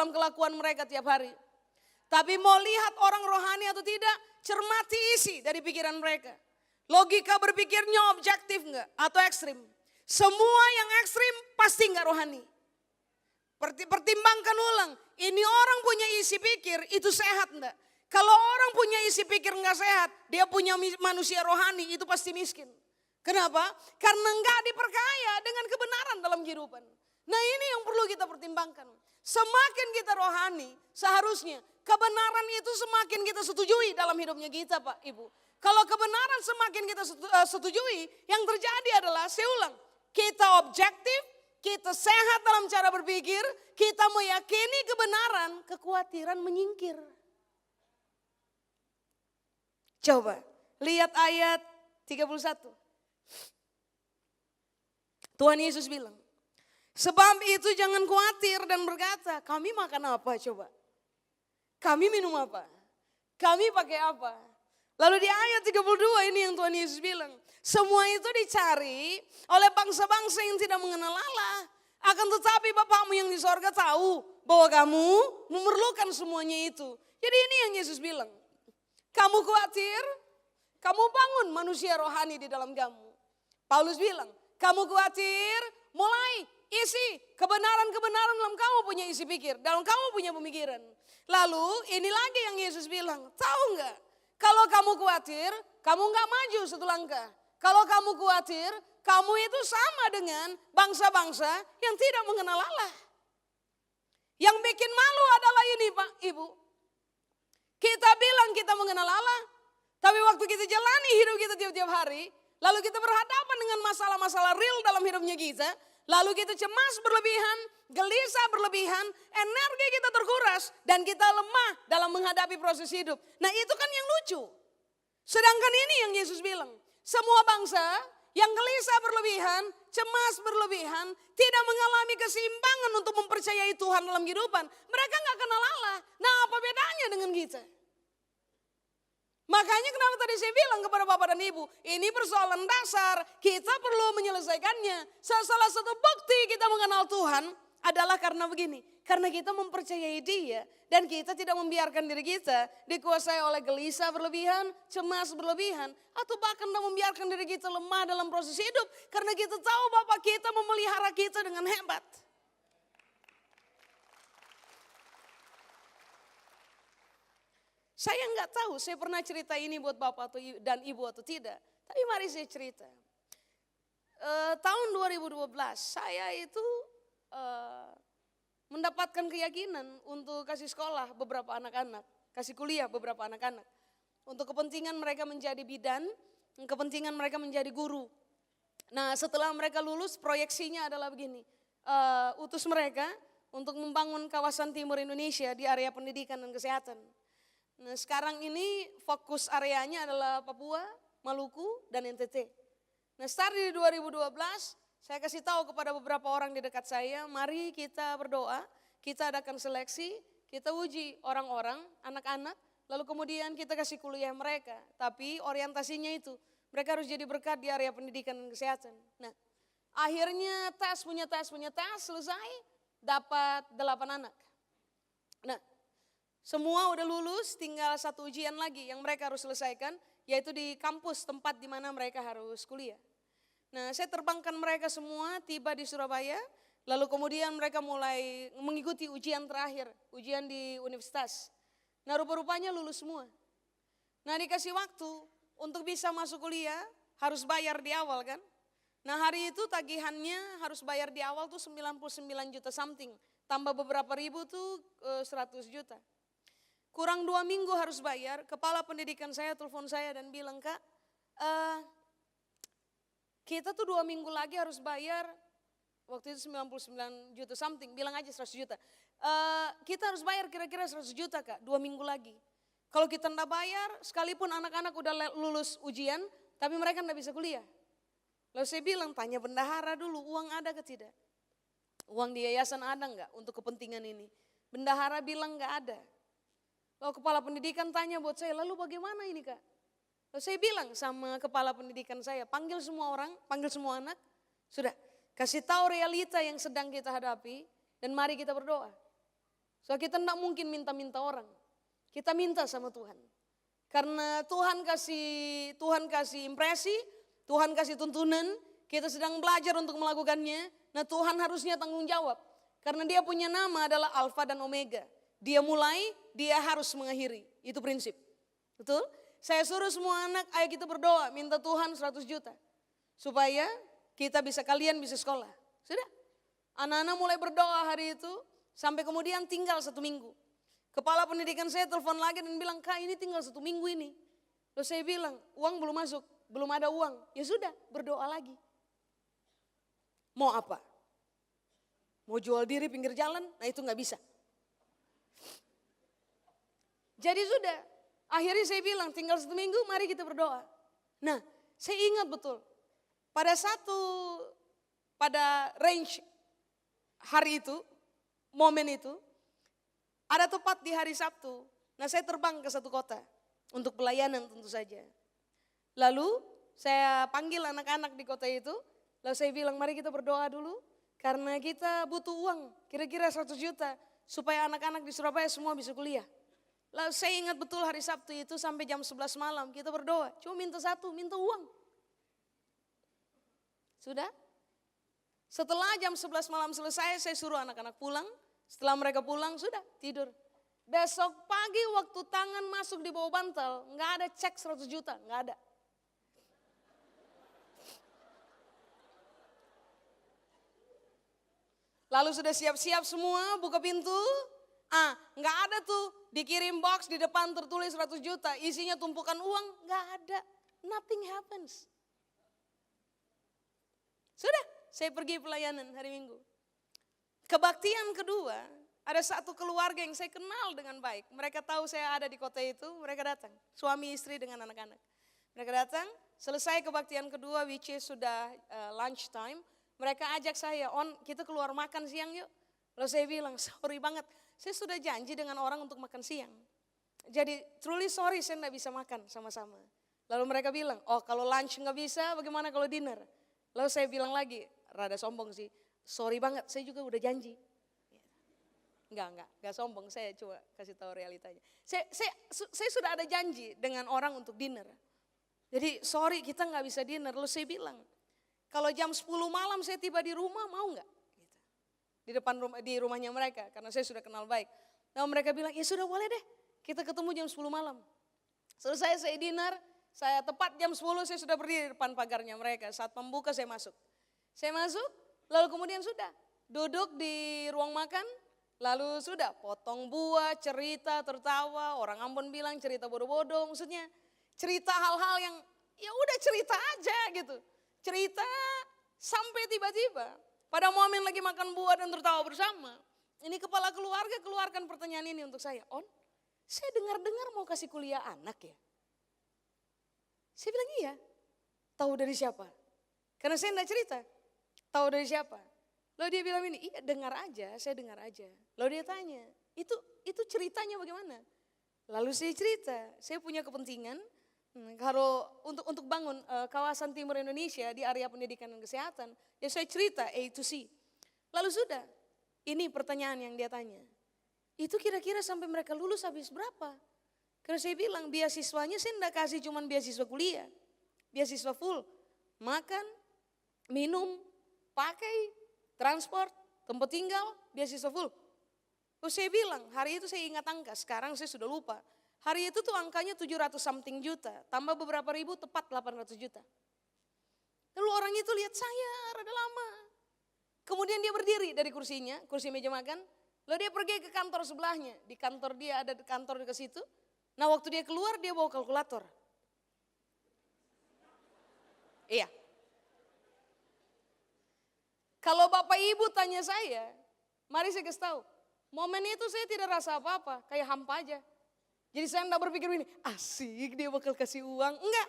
dalam kelakuan mereka tiap hari. Tapi mau lihat orang rohani atau tidak, cermati isi dari pikiran mereka. Logika berpikirnya objektif enggak atau ekstrim. Semua yang ekstrim pasti enggak rohani. Pertimbangkan ulang, ini orang punya isi pikir itu sehat enggak? Kalau orang punya isi pikir enggak sehat, dia punya manusia rohani itu pasti miskin. Kenapa? Karena enggak diperkaya dengan kebenaran dalam kehidupan. Nah ini yang perlu kita pertimbangkan. Semakin kita rohani, seharusnya kebenaran itu semakin kita setujui dalam hidupnya kita Pak Ibu. Kalau kebenaran semakin kita setujui, yang terjadi adalah, saya ulang, kita objektif, kita sehat dalam cara berpikir, kita meyakini kebenaran, kekhawatiran menyingkir. Coba, lihat ayat 31. Tuhan Yesus bilang, sebab itu jangan khawatir dan berkata, kami makan apa coba? Kami minum apa? Kami pakai apa? Lalu di ayat 32 ini yang Tuhan Yesus bilang, semua itu dicari oleh bangsa-bangsa yang tidak mengenal Allah. Akan tetapi Bapamu yang di sorga tahu bahwa kamu memerlukan semuanya itu. Jadi ini yang Yesus bilang, kamu khawatir, kamu bangun manusia rohani di dalam kamu. Paulus bilang, kamu khawatir, mulai isi kebenaran-kebenaran dalam kamu punya isi pikir, dalam kamu punya pemikiran. Lalu ini lagi yang Yesus bilang, tahu enggak? Kalau kamu khawatir, kamu enggak maju satu langkah. Kalau kamu khawatir, kamu itu sama dengan bangsa-bangsa yang tidak mengenal Allah. Yang bikin malu adalah ini Pak, Ibu. Kita bilang kita mengenal Allah, tapi waktu kita jalani hidup kita tiap-tiap hari, lalu kita berhadapan dengan masalah-masalah real dalam hidupnya kita, lalu kita cemas berlebihan, gelisah berlebihan, energi kita terkuras, dan kita lemah dalam menghadapi proses hidup. Nah itu kan yang lucu. Sedangkan ini yang Yesus bilang, semua bangsa yang gelisah berlebihan, cemas berlebihan, tidak mengalami keseimbangan untuk mempercayai Tuhan dalam kehidupan. Mereka gak kenal Allah. Nah apa bedanya dengan kita? Makanya kenapa tadi saya bilang kepada Bapak dan Ibu, ini persoalan dasar, kita perlu menyelesaikannya. Salah satu bukti kita mengenal Tuhan adalah karena begini, karena kita mempercayai Dia dan kita tidak membiarkan diri kita dikuasai oleh gelisah berlebihan, cemas berlebihan, atau bahkan membiarkan diri kita lemah dalam proses hidup, karena kita tahu Bapak kita memelihara kita dengan hebat. Saya nggak tahu, saya pernah cerita ini buat Bapak dan Ibu atau tidak. Tapi mari saya cerita. Tahun 2012 saya itu mendapatkan keyakinan untuk kasih sekolah beberapa anak-anak. Kasih kuliah beberapa anak-anak. Untuk kepentingan mereka menjadi bidan, kepentingan mereka menjadi guru. Nah setelah mereka lulus proyeksinya adalah begini. Utus mereka untuk membangun kawasan timur Indonesia di area pendidikan dan kesehatan. Nah sekarang ini fokus areanya adalah Papua, Maluku, dan NTT. Nah start di 2012 saya kasih tahu kepada beberapa orang di dekat saya, mari kita berdoa, kita adakan seleksi, kita uji orang-orang, anak-anak, lalu kemudian kita kasih kuliah mereka. Tapi orientasinya itu, mereka harus jadi berkat di area pendidikan dan kesehatan. Nah akhirnya punya tes, selesai, dapat 8 anak. Nah semua udah lulus, tinggal satu ujian lagi yang mereka harus selesaikan, yaitu di kampus tempat di mana mereka harus kuliah. Nah saya terbangkan mereka semua, tiba di Surabaya, lalu kemudian mereka mulai mengikuti ujian terakhir, ujian di universitas. Nah rupa-rupanya lulus semua. Nah dikasih waktu untuk bisa masuk kuliah, harus bayar di awal kan. Nah hari itu tagihannya harus bayar di awal tuh 99 juta something, tambah beberapa ribu tuh 100 juta. Kurang 2 minggu harus bayar, kepala pendidikan saya telepon saya dan bilang, Kak, kita tuh 2 minggu lagi harus bayar, waktu itu 99 juta something, bilang aja 100 juta. Kita harus bayar kira-kira 100 juta Kak, 2 minggu lagi. Kalau kita enggak bayar, sekalipun anak-anak udah lulus ujian, tapi mereka enggak bisa kuliah. Lalu saya bilang, tanya bendahara dulu, uang ada ke tidak? Uang di yayasan ada enggak untuk kepentingan ini? Bendahara bilang enggak ada. Lalu kepala pendidikan tanya buat saya, lalu bagaimana ini Kak? Lalu saya bilang sama kepala pendidikan saya, panggil semua orang, panggil semua anak, sudah kasih tahu realita yang sedang kita hadapi dan mari kita berdoa. So kita tidak mungkin minta-minta orang. Kita minta sama Tuhan. Karena Tuhan kasih impresi, Tuhan kasih tuntunan, kita sedang belajar untuk melakukannya. Nah Tuhan harusnya tanggung jawab. Karena dia punya nama adalah Alfa dan Omega. Dia mulai, dia harus mengakhiri. Itu prinsip. Betul? Saya suruh semua anak, ayo kita berdoa, minta Tuhan 100 juta. Supaya kalian bisa sekolah. Sudah? Anak-anak mulai berdoa hari itu, sampai kemudian tinggal 1 minggu. Kepala pendidikan saya telepon lagi dan bilang, Kak ini tinggal 1 minggu ini. Terus saya bilang, uang belum masuk, belum ada uang. Ya sudah, berdoa lagi. Mau apa? Mau jual diri pinggir jalan? Nah itu gak bisa. Jadi sudah, akhirnya saya bilang tinggal 1 minggu mari kita berdoa. Nah saya ingat betul, pada range hari itu, momen itu, ada tepat di hari Sabtu. Nah saya terbang ke satu kota untuk pelayanan tentu saja. Lalu saya panggil anak-anak di kota itu, lalu saya bilang mari kita berdoa dulu. Karena kita butuh uang, kira-kira 100 juta supaya anak-anak di Surabaya semua bisa kuliah. Lalu saya ingat betul hari Sabtu itu sampai jam 11 malam kita berdoa. Cuma minta minta uang. Sudah? Setelah jam 11 malam selesai saya suruh anak-anak pulang. Setelah mereka pulang sudah tidur. Besok pagi waktu tangan masuk di bawah bantal, nggak ada cek 100 juta, nggak ada. Lalu sudah siap-siap semua, buka pintu. Nggak ada tuh dikirim box di depan tertulis 100 juta, isinya tumpukan uang, nggak ada. Nothing happens. Sudah, saya pergi pelayanan hari Minggu. Kebaktian kedua, ada satu keluarga yang saya kenal dengan baik. Mereka tahu saya ada di kota itu, mereka datang. Suami istri dengan anak-anak. Mereka datang, selesai kebaktian kedua which is sudah lunch time. Mereka ajak saya, kita keluar makan siang yuk. Lalu saya bilang, sorry banget, saya sudah janji dengan orang untuk makan siang. Jadi truly sorry saya tidak bisa makan sama-sama. Lalu mereka bilang, kalau lunch nggak bisa bagaimana kalau dinner? Lalu saya bilang lagi, rada sombong sih. Sorry banget, saya juga udah janji. Enggak sombong, saya coba kasih tahu realitanya. Saya sudah ada janji dengan orang untuk dinner. Jadi sorry kita nggak bisa dinner, lalu saya bilang, kalau jam 10 malam saya tiba di rumah mau nggak? Gitu. Di rumahnya mereka, karena saya sudah kenal baik. Nah mereka bilang, ya sudah boleh deh, kita ketemu jam 10 malam. Selesai saya dinner, saya tepat jam 10 saya sudah berdiri di depan pagarnya mereka. Saat membuka saya masuk. Saya masuk, lalu kemudian sudah duduk di ruang makan, lalu sudah potong buah, cerita, tertawa, orang Ambon bilang cerita bodoh-bodoh, maksudnya cerita hal-hal yang ya udah cerita aja gitu. Cerita sampai tiba-tiba pada momen lagi makan buah dan tertawa bersama, ini kepala keluarga keluarkan pertanyaan ini untuk saya, saya dengar-dengar mau kasih kuliah anak ya? Saya bilang iya, tahu dari siapa? Karena saya enggak cerita. Tahu dari siapa? Lalu dia bilang ini, iya dengar aja, saya dengar aja. Lalu dia tanya, itu ceritanya bagaimana? Lalu saya cerita, saya punya kepentingan kalau untuk bangun kawasan timur Indonesia di area pendidikan dan kesehatan, ya saya cerita A to C. Lalu sudah, ini pertanyaan yang dia tanya. Itu kira-kira sampai mereka lulus habis berapa? Karena saya bilang beasiswanya saya enggak kasih cuman beasiswa kuliah, beasiswa full, makan, minum, pakai, transport, tempat tinggal, beasiswa full. Terus saya bilang, hari itu saya ingat angka, sekarang saya sudah lupa. Hari itu tuh angkanya 700 something juta, tambah beberapa ribu tepat 800 juta. Lalu orang itu lihat saya rada lama. Kemudian dia berdiri dari kursinya, kursi meja makan. Lalu dia pergi ke kantor sebelahnya, di kantor dia ada kantor di situ. Nah waktu dia keluar dia bawa kalkulator. Iya. Kalau bapak ibu tanya saya, mari saya kasih tahu. Momen itu saya tidak rasa apa-apa, kayak hampa aja. Jadi saya enggak berpikir ini, asik dia bakal kasih uang. Enggak.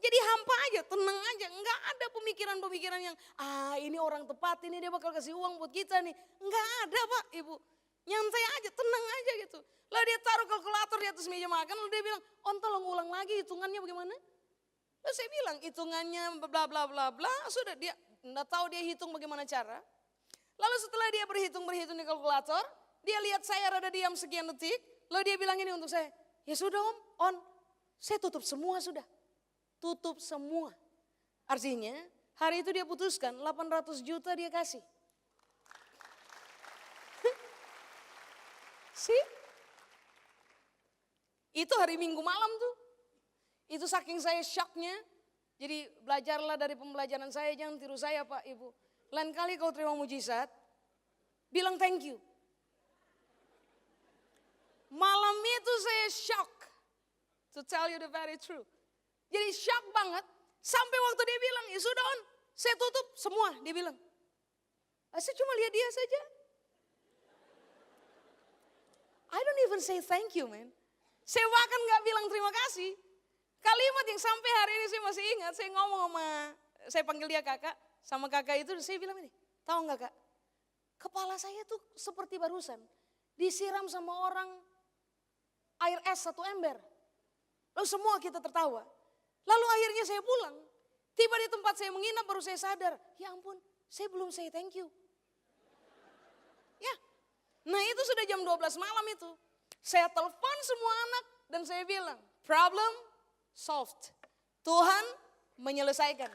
Jadi hampa aja, tenang aja. Enggak ada pemikiran-pemikiran yang, ini orang tepat, ini dia bakal kasih uang buat kita nih. Enggak ada Pak, Ibu. Nyantai aja, tenang aja gitu. Lalu dia taruh kalkulator di atas meja makan, lalu dia bilang, tolong ulang lagi hitungannya bagaimana? Lalu saya bilang, hitungannya bla bla bla bla, sudah dia enggak tahu dia hitung bagaimana cara. Lalu setelah dia berhitung di kalkulator, Dia lihat saya rada diam sekian detik, lalu dia bilang ini untuk saya, ya sudah om, on. Saya tutup semua sudah. Tutup semua. Artinya hari itu dia putuskan 800 juta dia kasih. See? Itu hari Minggu malam tuh. Itu saking saya shocknya. Jadi belajarlah dari pembelajaran saya, jangan tiru saya Pak Ibu. Lain kali kau terima mujizat, bilang thank you. Malam itu saya shock. To tell you the very truth. Jadi shock banget. Sampai waktu dia bilang, ya sudah on, saya tutup semua. Dia bilang, saya cuma lihat dia saja. I don't even say thank you man. Saya bahkan gak bilang terima kasih. Kalimat yang sampai hari ini saya masih ingat, saya ngomong sama, saya panggil dia kakak. Sama kakak itu saya bilang ini, tahu gak kak? Kepala saya tuh seperti barusan disiram sama orang air es satu ember. Lalu semua kita tertawa. Lalu akhirnya saya pulang. Tiba di tempat saya menginap baru saya sadar. Ya ampun, saya belum say thank you. Ya, nah itu sudah jam 12 malam itu. Saya telepon semua anak dan saya bilang, problem solved. Tuhan menyelesaikan.